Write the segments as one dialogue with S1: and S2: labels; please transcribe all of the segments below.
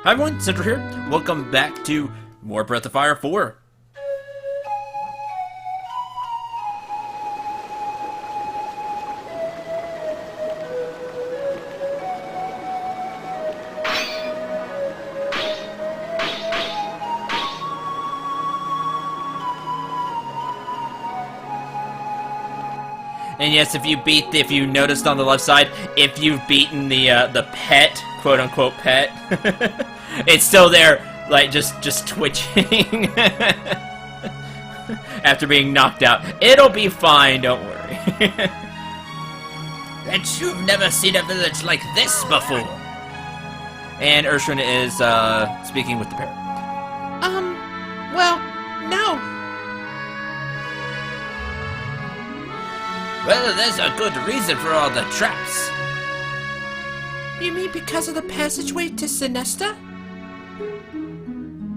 S1: Hi everyone, Cendril here. Welcome back to more Breath of Fire 4. And yes, if you noticed on the left side, if you've beaten the pet, quote unquote pet, it's still there, like just twitching after being knocked out. It'll be fine, don't worry. And you've never seen a village like this before. And Urshan is speaking with the parrot.
S2: Well, no.
S1: Well, there's a good reason for all the traps.
S2: You mean because of the passageway to Synesta?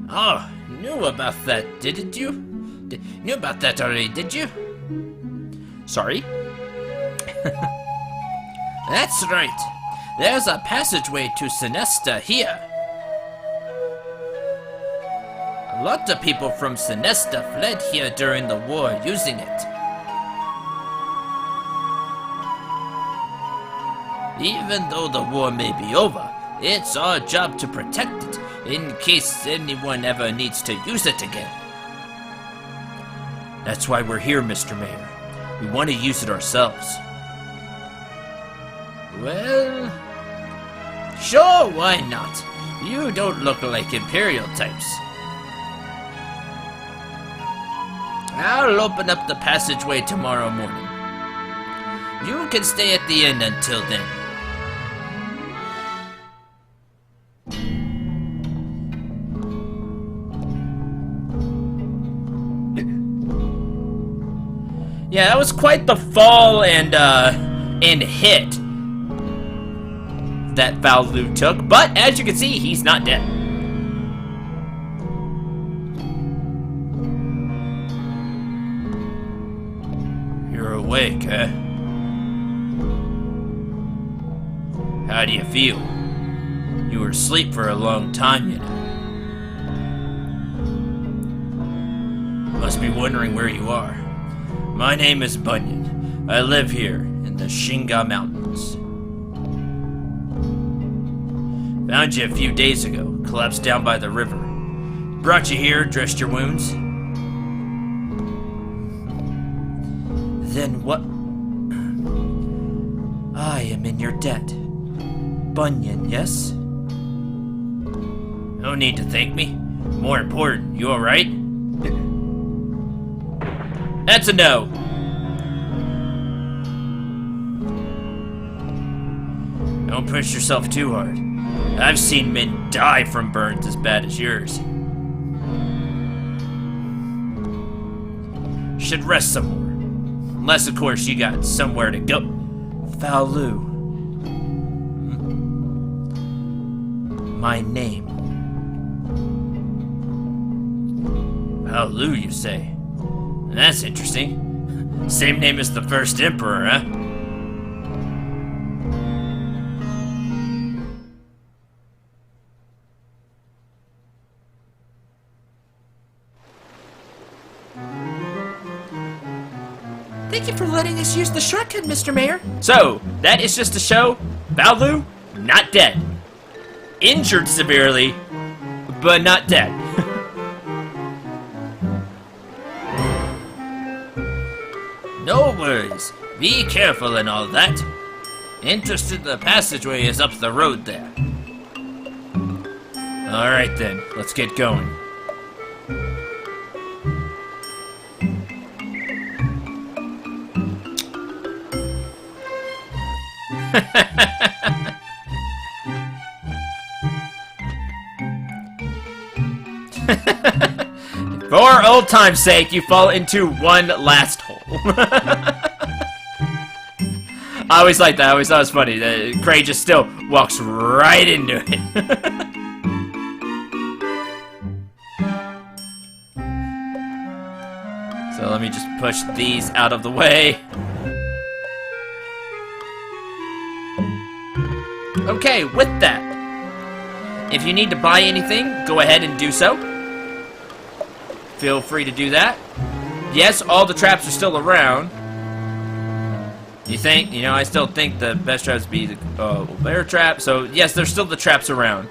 S1: Oh, knew about that, didn't you? Knew about that already, did you? Sorry? That's right. There's a passageway to Synesta here. A lot of people from Synesta fled here during the war using it. Even though the war may be over, it's our job to protect it, in case anyone ever needs to use it again. That's why we're here, Mr. Mayor. We want to use it ourselves. Well, sure, why not? You don't look like Imperial types. I'll open up the passageway tomorrow morning. You can stay at the inn until then. Yeah, that was quite the fall and hit that Valu took, but as you can see, he's not dead. You're awake, huh? How do you feel? You were asleep for a long time, you know. Must be wondering where you are. My name is Bunyan. I live here in the Shinga Mountains. Found you a few days ago, collapsed down by the river. Brought you here, dressed your wounds. Then what? I am in your debt. Bunyan, yes? No need to thank me. More important, you alright? That's a no. Don't push yourself too hard. I've seen men die from burns as bad as yours. Should rest some more. Unless, of course, you got somewhere to go. Valu. My name. Valu, you say? That's interesting. Same name as the first emperor, huh?
S2: Thank you for letting us use the shortcut, Mr. Mayor.
S1: So, that is just to show Valu not dead. Injured severely, but not dead. No worries. Be careful and all that. Entrance to the passageway is up the road there. Alright then, let's get going. For old time's sake, you fall into one last hole. I always liked that. I always thought it was funny. Cray just still walks right into it. So let me just push these out of the way. Okay, with that, If you need to buy anything, go ahead and do so. Feel free to do that. Yes, all the traps are still around. You think? You know, I still think the best traps be the bear trap. So, yes, there's still the traps around.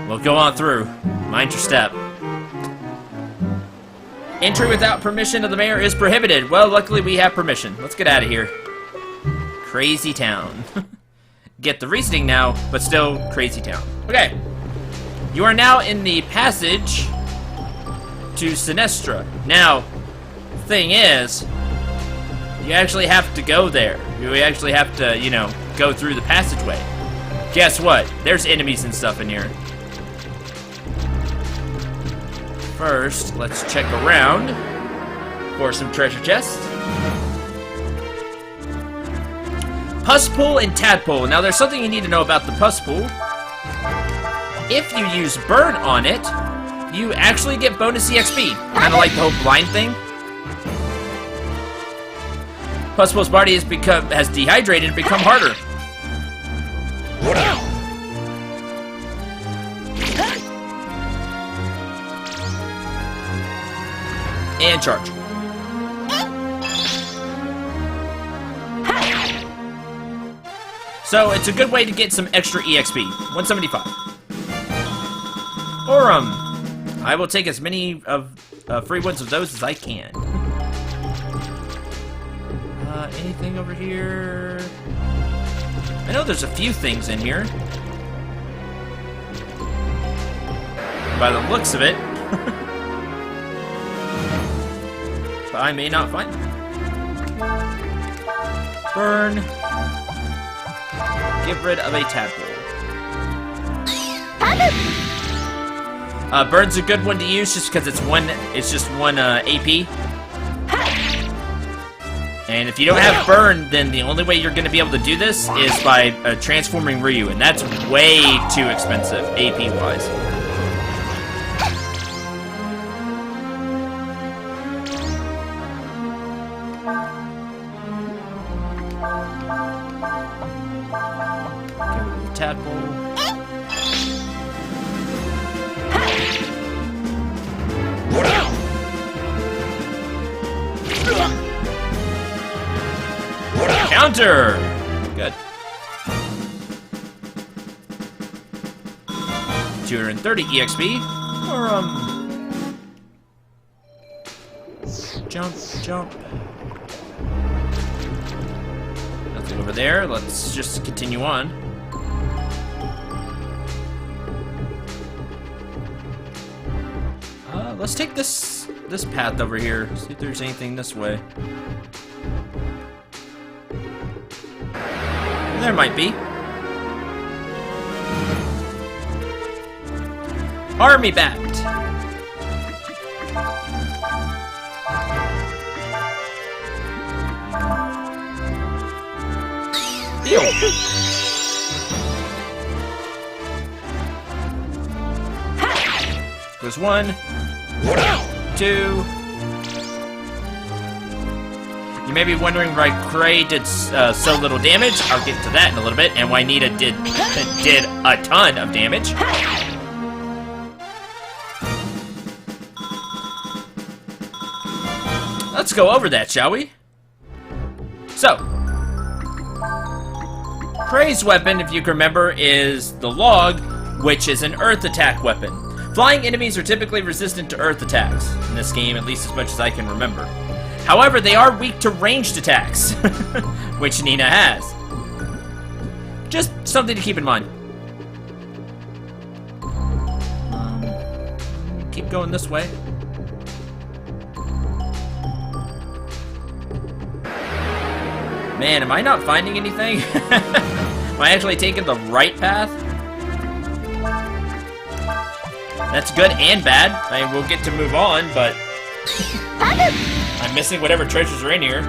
S1: We'll go on through. Mind your step. Entry without permission of the mayor is prohibited. Well, luckily we have permission. Let's get out of here. Crazy town. Get the reasoning now, but still crazy town. Okay. You are now in the passage to Synesta. Now, the thing is, you actually have to go there. You actually have to, you know, go through the passageway. Guess what? There's enemies and stuff in here. First, let's check around for some treasure chests. Pus pool and tadpole. Now, there's something you need to know about the pus pool. If you use burn on it, you actually get bonus EXP. Kind of like the whole blind thing. Pus pool's body has dehydrated and become harder. And charge. So it's a good way to get some extra EXP. 175. Or, I will take as many of free ones of those as I can. Anything over here? I know there's a few things in here. By the looks of it. But I may not find them. Burn. Get rid of a tadpole. Burn's a good one to use just because it's just one AP. And if you don't have burn, then the only way you're going to be able to do this is by transforming Ryu, and that's way too expensive, AP-wise. Tadpole. Counter! Good. 230 EXP. Or, jump. Nothing over there. Let's just continue on. Let's take this path over here. See if there's anything this way. There might be. Army bat. Deal. There's 1, 2. You may be wondering why Cray did so little damage. I'll get to that in a little bit, and why Nita did a ton of damage. Let's go over that, shall we? So, Cray's weapon, if you can remember, is the log, which is an earth attack weapon. Flying enemies are typically resistant to earth attacks, in this game, at least as much as I can remember. However, they are weak to ranged attacks, which Nina has. Just something to keep in mind. Keep going this way. Man, am I not finding anything? Am I actually taking the right path? That's good and bad. I mean, we'll get to move on, but I'm missing whatever treasures are in here.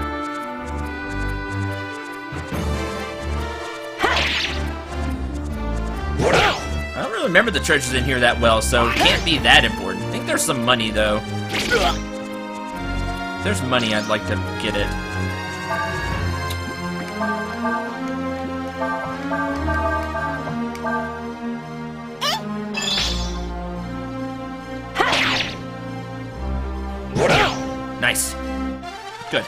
S1: I don't really remember the treasures in here that well, so it can't be that important. I think there's some money, though. If there's money, I'd like to get it. Nice. Good.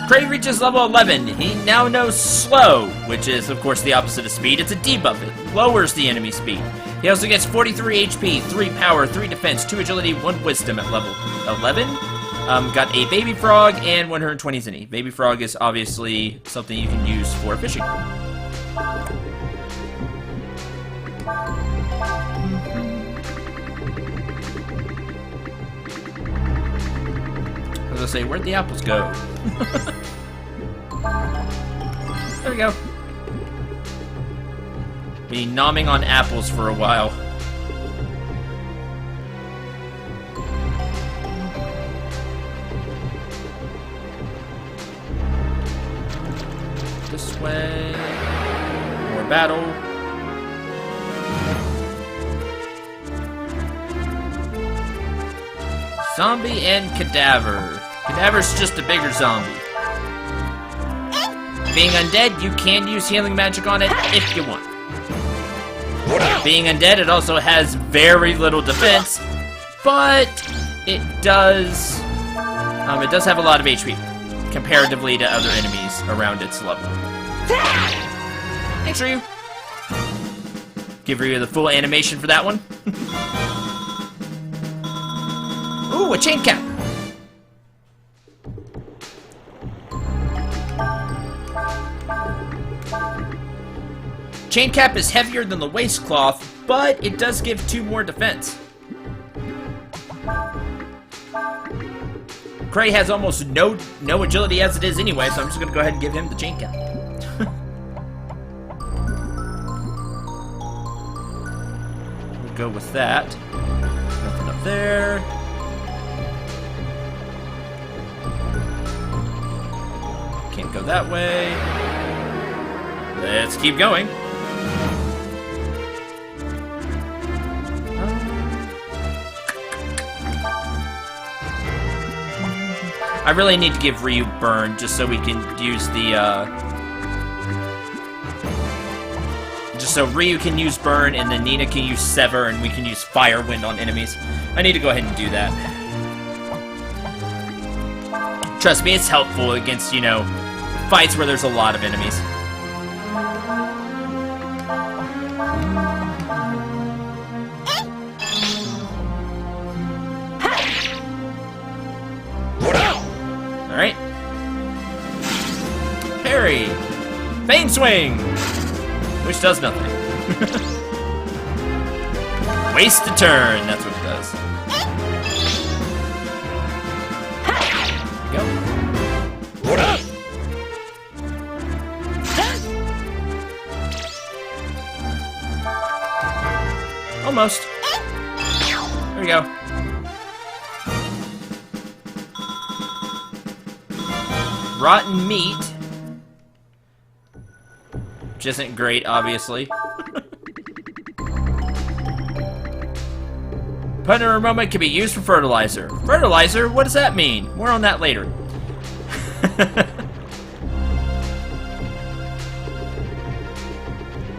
S1: Cray reaches level 11. He now knows Slow, which is, of course, the opposite of speed. It's a debuff. It lowers the enemy speed. He also gets 43 HP, 3 power, 3 defense, 2 agility, 1 wisdom at level 11. Got a baby frog and 120 zenny. Baby frog is obviously something you can use for fishing. I was gonna say, where'd the apples go? There we go. Be nomming on apples for a while. This way. More battle. Zombie and Cadaver. Cadaver's just a bigger zombie. Being undead, you can use healing magic on it if you want. Being undead, it also has very little defense, but it does have a lot of HP comparatively to other enemies around its level. Thanks, Ryu. Give Ryu the full animation for that one. Ooh, a chain cap. Chain cap is heavier than the waistcloth, but it does give 2 more defense. Cray has almost no agility as it is anyway, so I'm just gonna go ahead and give him the chain cap. We'll go with that. Nothing up there. Can't go that way. Let's keep going. I really need to give Ryu burn just so we can use the just so Ryu can use burn and then Nina can use sever and we can use fire wind on enemies. I need to go ahead and do that. Trust me, it's helpful against, you know, fights where there's a lot of enemies. Alright. Parry. Fang swing! Which does nothing. Waste a turn, that's what it does. There we go. Almost. There we go. Rotten meat. Which isn't great, obviously. Putner moment can be used for fertilizer. Fertilizer? What does that mean? More on that later.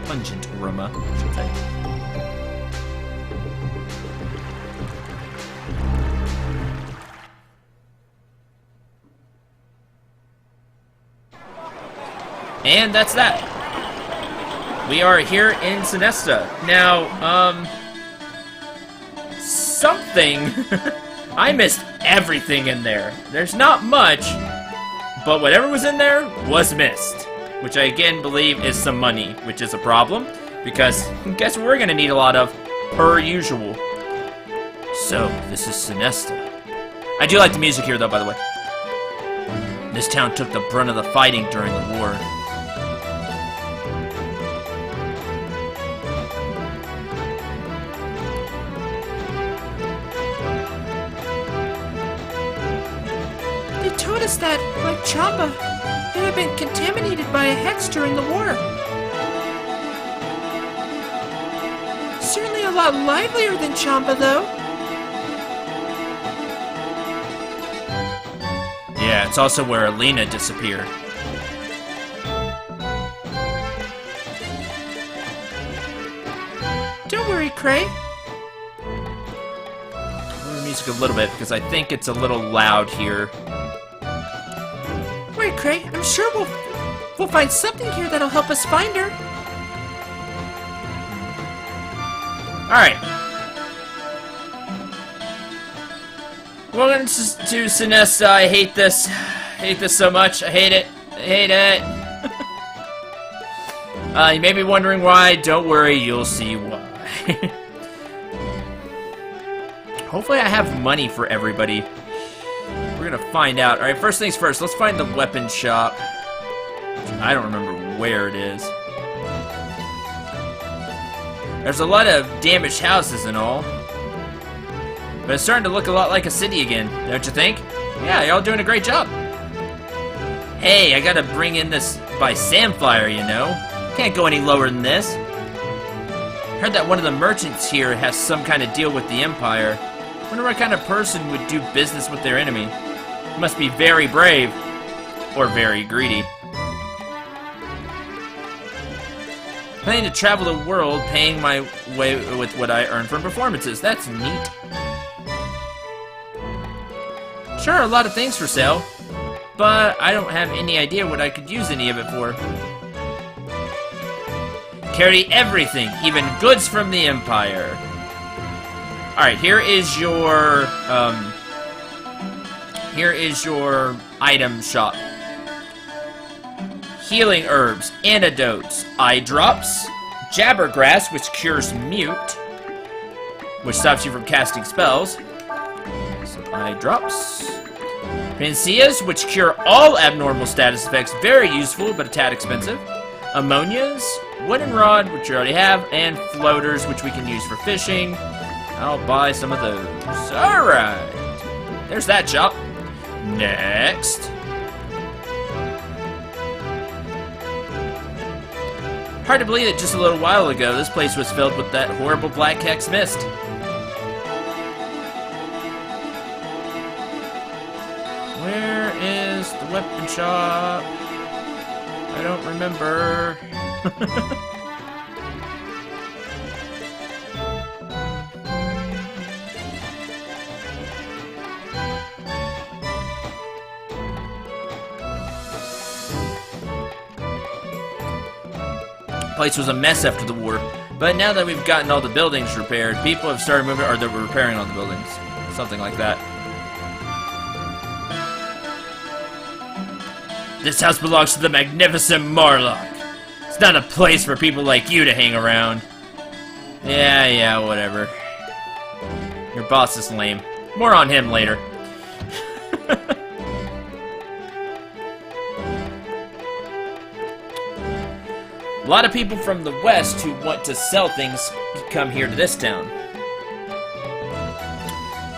S1: Pungent aroma, I should say. And that's that. We are here in Synesta. Now, something... I missed everything in there. There's not much, but whatever was in there was missed. Which I again believe is some money, which is a problem, because guess what we're gonna need a lot of, per usual. So, this is Synesta. I do like the music here though, by the way. This town took the brunt of the fighting during the war.
S2: They told us that, like Chamba, it had been contaminated by a hex during the war. Certainly a lot livelier than Chamba, though.
S1: Yeah, it's also where Alina disappeared.
S2: Don't worry, Cray.
S1: music a little bit because I think it's a little loud here.
S2: Wait, Cray, I'm sure we'll find something here that'll help us find her.
S1: Alright. Welcome to Synesta. I hate this. I hate this so much. I hate it. I hate it. You may be wondering why. Don't worry, you'll see why. Hopefully I have money for everybody. We're gonna find out. Alright, first things first. Let's find the weapon shop. I don't remember where it is. There's a lot of damaged houses and all. But it's starting to look a lot like a city again, don't you think? Yeah, y'all doing a great job. Hey, I gotta bring in this by Samfire, you know? Can't go any lower than this. Heard that one of the merchants here has some kind of deal with the Empire. Wonder what kind of person would do business with their enemy. Must be very brave. Or very greedy. Planning to travel the world, paying my way with what I earn from performances. That's neat. Sure, a lot of things for sale. But I don't have any idea what I could use any of it for. Carry everything, even goods from the Empire. Alright, here is your item shop. Healing herbs, antidotes, eye drops, jabbergrass, which cures mute, which stops you from casting spells. Some eye drops. Panceas, which cure all abnormal status effects, very useful, but a tad expensive. Ammonias, wooden rod, which you already have, and floaters, which we can use for fishing. I'll buy some of those. Alright. There's that shop. Next. Hard to believe that just a little while ago, this place was filled with that horrible black hex mist. Where is the weapon shop? I don't remember. Place was a mess after the war, but now that we've gotten all the buildings repaired, people have started moving, or they were repairing all the buildings. Something like that. This house belongs to the magnificent Marlock. It's not a place for people like you to hang around. Yeah, whatever. Your boss is lame. More on him later. A lot of people from the west who want to sell things come here to this town.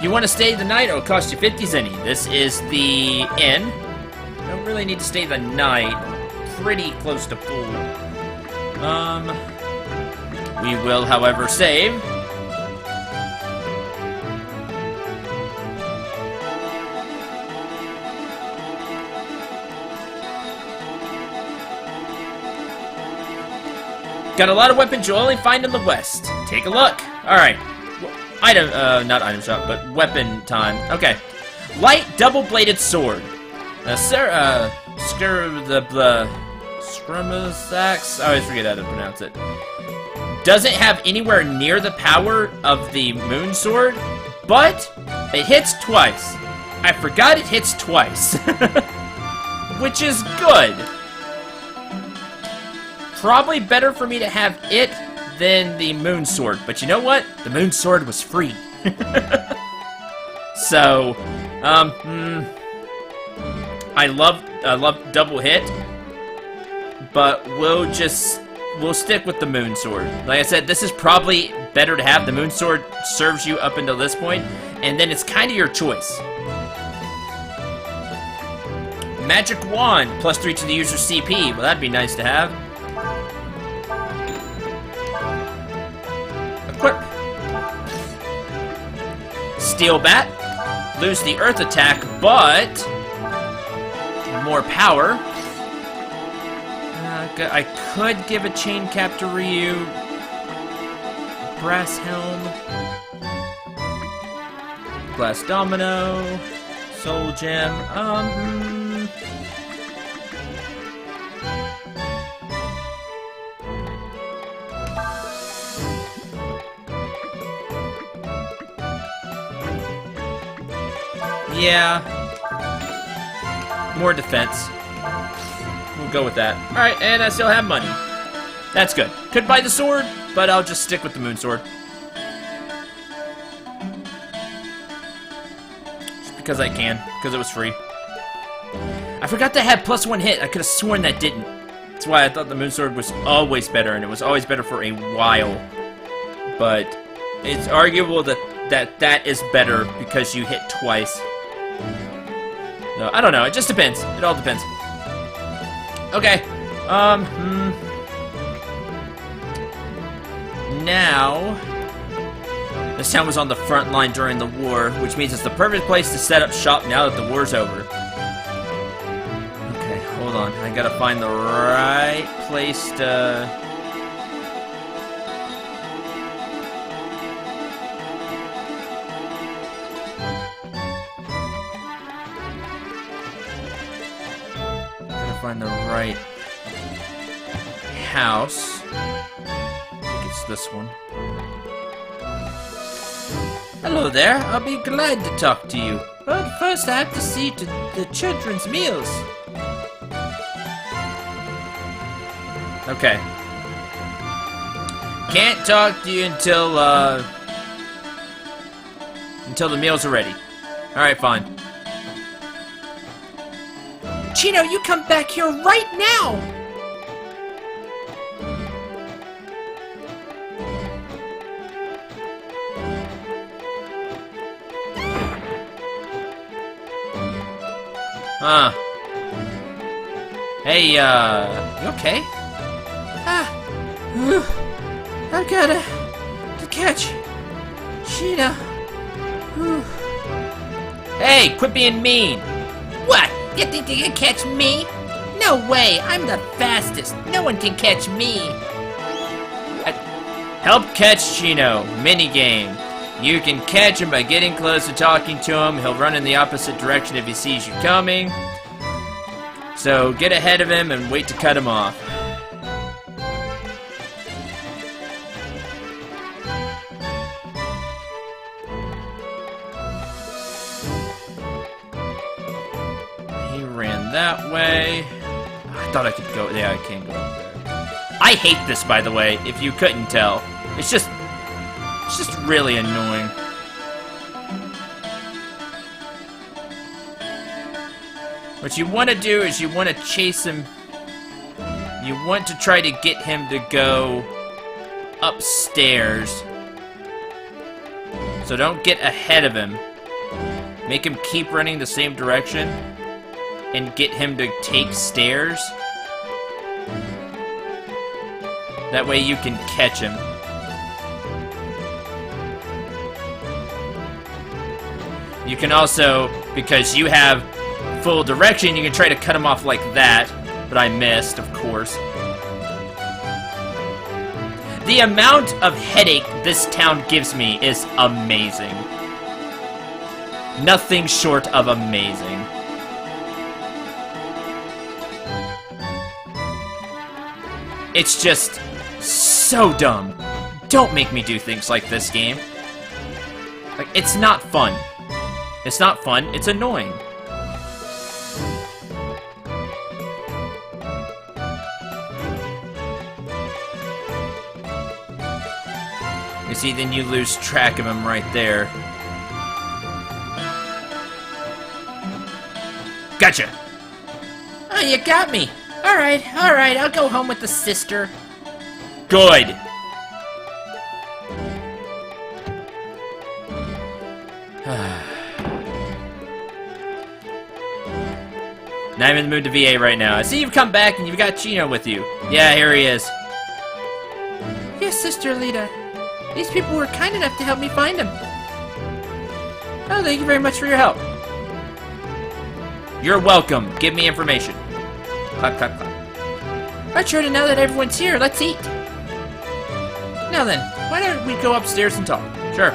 S1: You want to stay the night? It'll cost you 50 zenny. This is the inn. Don't really need to stay the night. Pretty close to full. We will, however, save. Got a lot of weapons you'll only find in the west. Take a look. Alright. Item, not item shop, but weapon time. Okay. Light double-bladed sword. Scrumasax. I always forget how to pronounce it. Doesn't have anywhere near the power of the moon sword, but it hits twice. I forgot it hits twice. Which is good. Probably better for me to have it than the moon sword, but you know what? The moon sword was free. So, I love double hit, but we'll stick with the moon sword. Like I said, this is probably better to have. The moon sword serves you up until this point, and then it's kind of your choice. Magic wand, +3 to the user's CP. Well, that'd be nice to have. Equip. Steel bat. Lose the earth attack, but more power. I could give a chain cap to Ryu. Brass helm. Glass Domino. Soul Gem. Yeah. More defense. We'll go with that. Alright, and I still have money. That's good. Could buy the sword, but I'll just stick with the moon sword. Just because I can. Because it was free. I forgot that had +1 hit. I could have sworn that didn't. That's why I thought the moon sword was always better, and it was always better for a while. But it's arguable that is better because you hit twice. So, I don't know. It just depends. It all depends. Okay. Now, this town was on the front line during the war, which means it's the perfect place to set up shop now that the war's over. Okay, hold on. I gotta find the right place to... find the right house. I think it's this one. Hello there, I'll be glad to talk to you. But first I have to see to the children's meals. Okay. Can't talk to you until the meals are ready. Alright, fine.
S2: Chino, you come back here right now!
S1: Hey, you okay?
S2: I've gotta catch Chino.
S1: Hey, quit being mean!
S2: What? You think you can catch me? No way! I'm the fastest. No one can catch me.
S1: Help catch Chino. Minigame. You can catch him by getting close and talking to him. He'll run in the opposite direction if he sees you coming. So get ahead of him and wait to cut him off. He ran that way. I thought I could go. Yeah, I can't go up there. I hate this, by the way, if you couldn't tell. It's just really annoying. What you want to do is you want to chase him. You want to try to get him to go upstairs. So don't get ahead of him. Make him keep running the same direction and get him to take stairs. That way you can catch him. You can also, because you have full direction, you can try to cut him off like that, but I missed, of course. The amount of headache this town gives me is amazing. Nothing short of amazing. It's just so dumb. Don't make me do things like this game. Like, it's not fun. It's not fun, it's annoying. You see, then you lose track of him right there. Gotcha!
S2: Oh, you got me. Alright, I'll go home with the sister.
S1: Good! Not even in the mood to VA right now. I see you've come back and you've got Chino with you. Yeah, here he is.
S2: Yes, Sister Lita. These people were kind enough to help me find him.
S1: Oh, thank you very much for your help. You're welcome. Give me information. Clap, clap, clap.
S2: Alright, sure, now that everyone's here, let's eat.
S1: Now then, why don't we go upstairs and talk? Sure.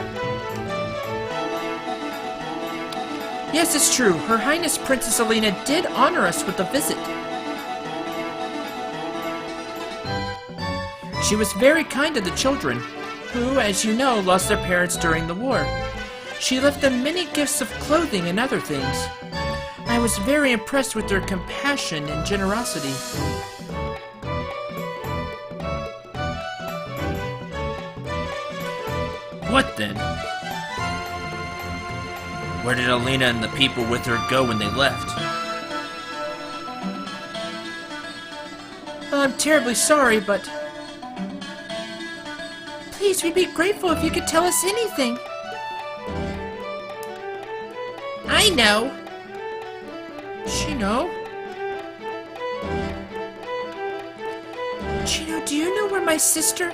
S2: Yes, it's true. Her Highness Princess Alina did honor us with a visit. She was very kind to the children, who, as you know, lost their parents during the war. She left them many gifts of clothing and other things. I was very impressed with their compassion and generosity.
S1: What then? Where did Alina and the people with her go when they left?
S2: Well, I'm terribly sorry, but... Please, we'd be grateful if you could tell us anything. I know. Chino? Chino, do you know where my sister...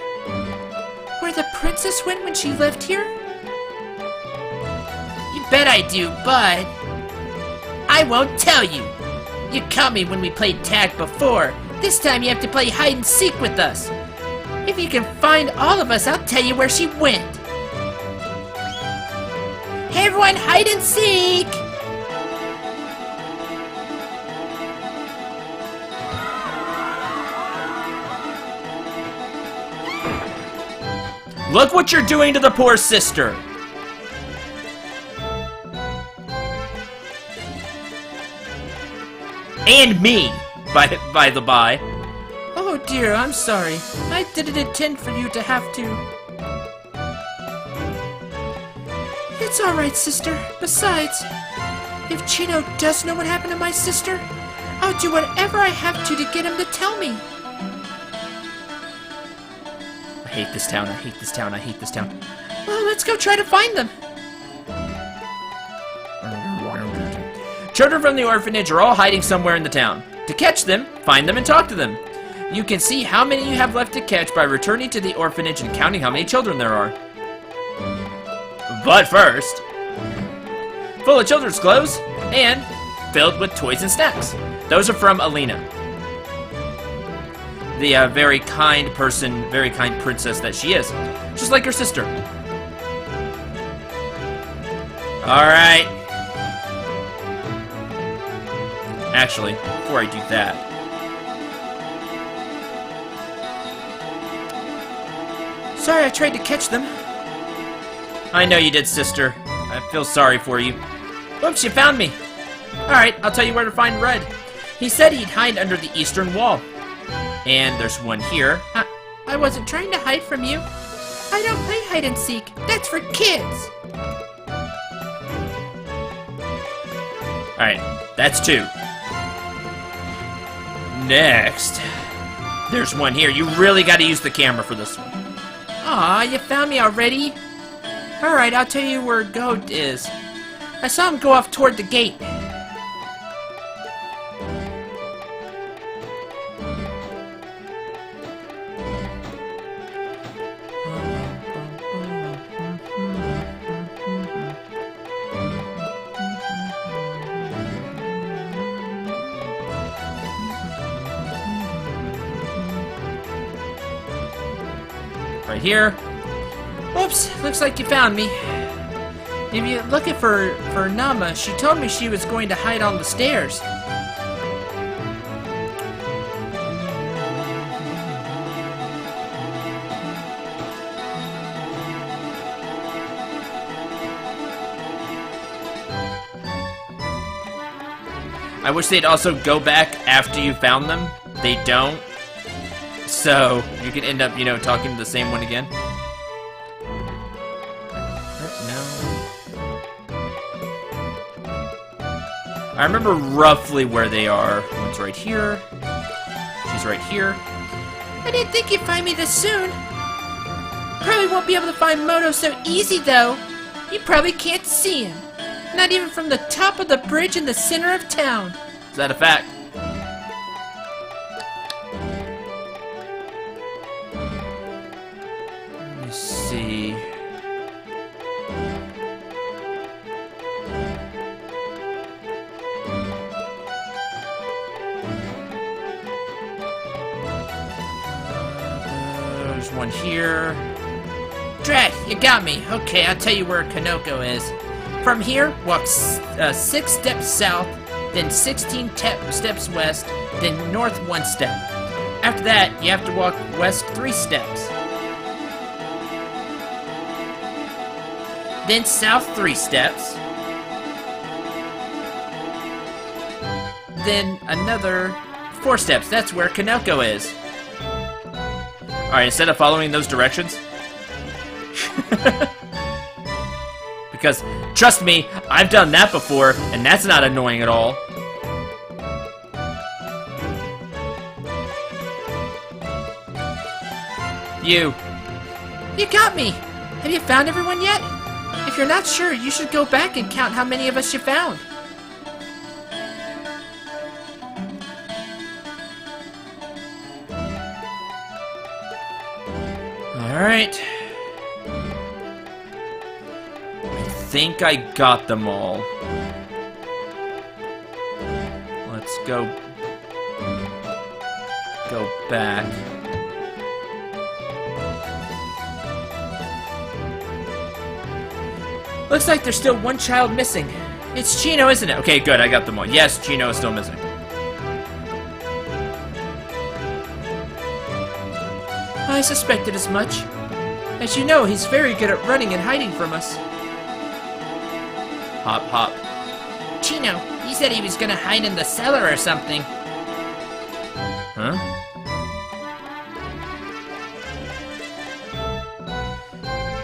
S2: where the princess went when she left here?
S3: You bet I do, bud. I won't tell you. You caught me when we played tag before. This time you have to play hide and seek with us. If you can find all of us, I'll tell you where she went. Hey everyone, hide and seek!
S1: Look what you're doing to the poor sister! And me, by the by.
S2: Oh dear, I'm sorry. I didn't intend for you to have to. It's alright, sister. Besides, if Chino does know what happened to my sister, I'll do whatever I have to get him to tell me.
S1: I hate this town, I hate this town, I hate this town.
S2: Well, let's go try to find them.
S1: Children from the orphanage are all hiding somewhere in the town. To catch them, find them and talk to them. You can see how many you have left to catch by returning to the orphanage and counting how many children there are. But first, full of children's clothes and filled with toys and snacks. Those are from Alina, the very kind person, very kind princess that she is, just like her sister. All right. Actually, before I do that,
S2: Sorry I tried to catch them.
S1: I know you did, sister. I feel sorry for you. Oops, you found me. Alright, I'll tell you where to find Red. He said he'd hide under the eastern wall. And there's one here.
S2: I wasn't trying to hide from you. I don't play hide and seek. That's for kids.
S1: Alright, that's two. Next, there's one here. You really gotta use the camera for this one.
S2: Aw, you found me already? Alright, I'll tell you where Goat is. I saw him go off toward the gate.
S1: Right here.
S2: Oops, looks like you found me. If you're looking for Nama, she told me she was going to hide on the stairs.
S1: I wish they'd also go back after you found them. They don't. So, you could end up, you know, talking to the same one again. I remember roughly where they are. One's right here. She's right here.
S2: I didn't think you'd find me this soon. Probably won't be able to find Moto so easy, though. You probably can't see him. Not even from the top of the bridge in the center of town.
S1: Is that a fact? Let me see. There's one here.
S3: Drat, you got me. Okay, I'll tell you where Kanoko is. From here, walk 6 steps south, then 16 steps west, then north 1 step. After that, you have to walk west 3 steps. Then south 3 steps. Then another 4 steps. That's where Kaneko is.
S1: Alright, instead of following those directions... Because, trust me, I've done that before, and that's not annoying at all. You.
S3: You got me! Have you found everyone yet? If you're not sure, you should go back and count how many of us you found.
S1: Alright. I think I got them all. Let's go back.
S3: Looks like there's still 1 child missing.
S1: It's Chino, isn't it? Okay, good, I got them all. Yes, Chino is still missing.
S3: I suspected as much. As you know, he's very good at running and hiding from us.
S1: Hop, hop.
S3: Chino, he said he was gonna hide in the cellar or something.
S1: Huh?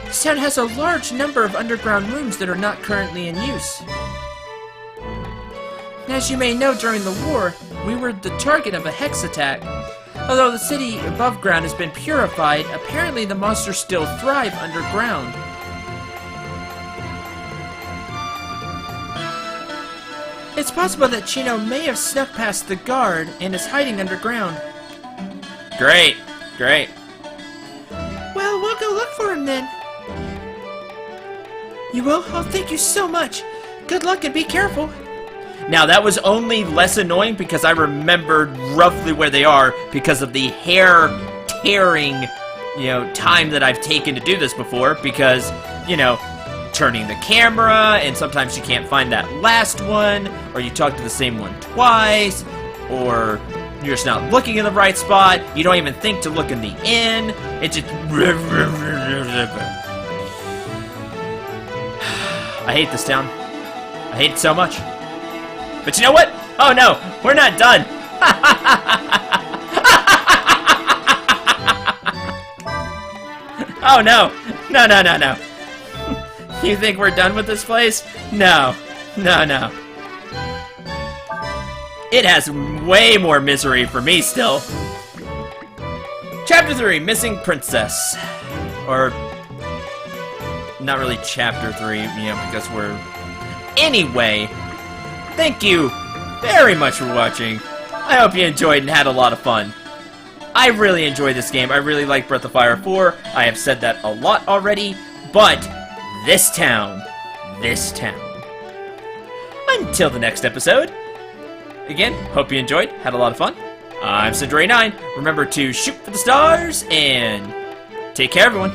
S3: This town has a large number of underground rooms that are not currently in use. And as you may know, during the war, we were the target of a hex attack. Although the city above ground has been purified, apparently the monsters still thrive underground. It's possible that Chino may have snuck past the guard and is hiding underground.
S1: Great, great.
S3: Well, we'll go look for him then. You will? Oh, thank you so much. Good luck and be careful.
S1: Now, that was only less annoying because I remembered roughly where they are because of the hair-tearing, time that I've taken to do this before because, turning the camera, and sometimes you can't find that last one, or you talk to the same one twice, or you're just not looking in the right spot, you don't even think to look in the inn, it just... I hate this town. I hate it so much. But you know what? Oh no, we're not done. Oh no. No, no, no, no. You think we're done with this place? No. No, no. It has way more misery for me still. Chapter 3, Missing Princess. Or... not really Chapter 3, because we're... Anyway... Thank you very much for watching. I hope you enjoyed and had a lot of fun. I really enjoyed this game. I really like Breath of Fire 4. I have said that a lot already. But this town. Until the next episode. Again, hope you enjoyed. Had a lot of fun. I'm Cendril 9. Remember to shoot for the stars and take care, everyone.